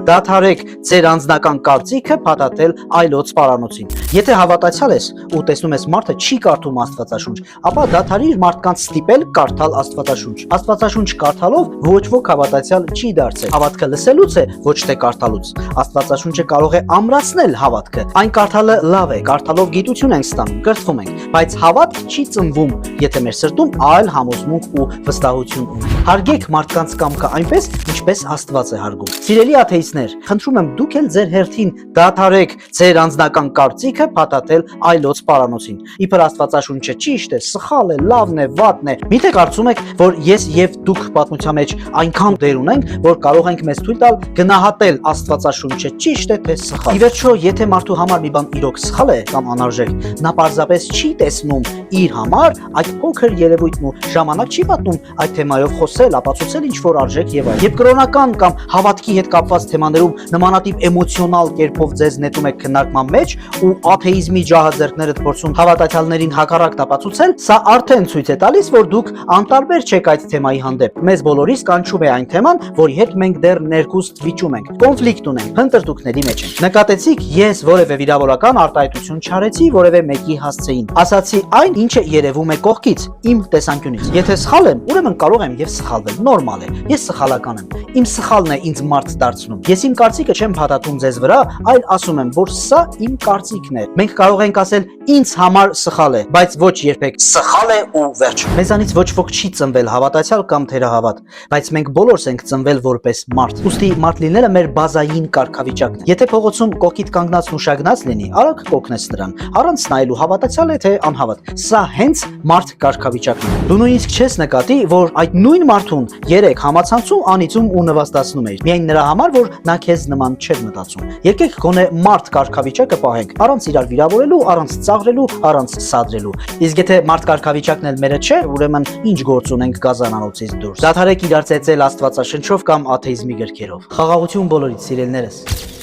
դադարեք ձեր անձնական կարծիքը փաթաթել այլոց պարանոցին։ Եթե հավատացյալ ես ու տեսնում ես մարդը չի կարդում Աստվածաշունչ, ապա դադարիր մարդկանց ստիպել կարդալ Աստվածաշունչ։ Աստվածաշունչ կարդալով ոչ ոք հավատացյալ չի դարձել։ Հավատքը լսելուց է, ոչ թե կարդալուց։ Աստվածաշունչը կարող է ամրացնել հավատքը։ Այն կարդալը լավ է, կարդալով գիտություն ենք ստանում, կրթվում ենք, բայց հավատք չի ծնվում, եթե մեր սրտում այլ համոզմունք ու վստահություն ունի։ Հարգեք մարդկանց կամքը այնպես, ինչպես Աստված է հարգում։ Սիրելի աթեիստներ, խնդրում եմ դուք էլ ձեր հերթին դադարեք ձեր անձնական կարծիքը փաթաթել այլոց պարանոցին։ Իբր Աստվածաշունչը ճիշտ է, սխալ է, լավն է, վատն է։ Միթե կարծում եք, որ ես եւ դուք պատմության մեջ այնքան դեր ունենք, որ կարող ենք մեզ թույլ տալ գնահատել Աստվածաշունչը ճիշտ է թե սխալ։ Ի վերջո, եթե մարդու համար մի բան իրոք սխալ է կամ անարժեք, նա պարզապես չի տեսնում իր համար այդ փոքր երևույթն ու ժամանակ չի պատնում այդ թեմայով խոսել, ապացուցել ինչ-որ արժեք եւ այլն։ Երբ կրոնական կամ հավատքի հետ կապված թեմաներում նմանատիպ էմոցիոնալ կերպով ձեզ նետում եք քննարկման մեջ ու աթեիզմի ջահաձեռքներդ փորձում հավատացյալներին հակառակն ապացուցել, սա արդեն ցույց է տալիս, որ դուք անտարբեր չեք այդ թեմայի հանդեպ։ Մեզ բոլորիս կանչում է այն թեման, որի հետ մենք դեռ ներքուստ վիճում ենք, կոնֆլիկտ ունենք, փնտրտուքների մեջ ենք։ Նկատեցիք, ես որևէ վիրավորական արտահայտություն չարեցի որևէ մեկի հասցեին։ Ասացի այն, ինչը երևում է կողքից, իմ տեսանկյունից։ Եթե սխալ եմ, ուրեմն կարող եմ եւ սխալվել, նորմալ է։ Ես սխալական եմ։ Իմ սխալն է ինձ մարդ դարձնում։ Ես իմ կարծիքը չեմ փաթաթում ձեզ վրա, այլ ասում եմ, որ սա իմ կարծիքն է։ Մենք կարող ենք ասել ինձ համար սխալ է, բայց ոչ երբեք սխալ է ու վերջ։ Մեզանից ոչ ոք չի ծնվել հավատացյալ կամ թերահավատ, բայց մենք բոլորս ենք ծնվել որպես մարդ։ Ուստի մարդ լինելը մեր բազային կարգավիճակն է։ Եթե փողոցում կողքիդ կանգնած ու շագնած լինի, արագ կօգնես նրան, առանց նայելու հավատացյալ է թե անհավատ։ Սա հենց մարդ կարգավիճակն է։ Դու նույնիսկ չես նկատի, որ այդ նույն մարդուն երեք համացանցում անիծում ու նվաստացնում էիր, միայն նրա համար, որ նա քեզ նման չէր մտածում։ Եկեք գոնե մարդ կարգավիճակը պահենք, առանց իրար վիրավորելու, առանց ծաղրելու, առանց սադրելու։ Իսկ եթե մարդ կարգավիճակն էլ մերը չէ, ուրեմն ինչ գործ ունենք գազանանոցից դուրս։ Դադարեք իրար ծեծել Աստվածաշնչով կամ աթեիզմի գրքերով։ Խաղաղություն բոլորիդ, սիրելիներս։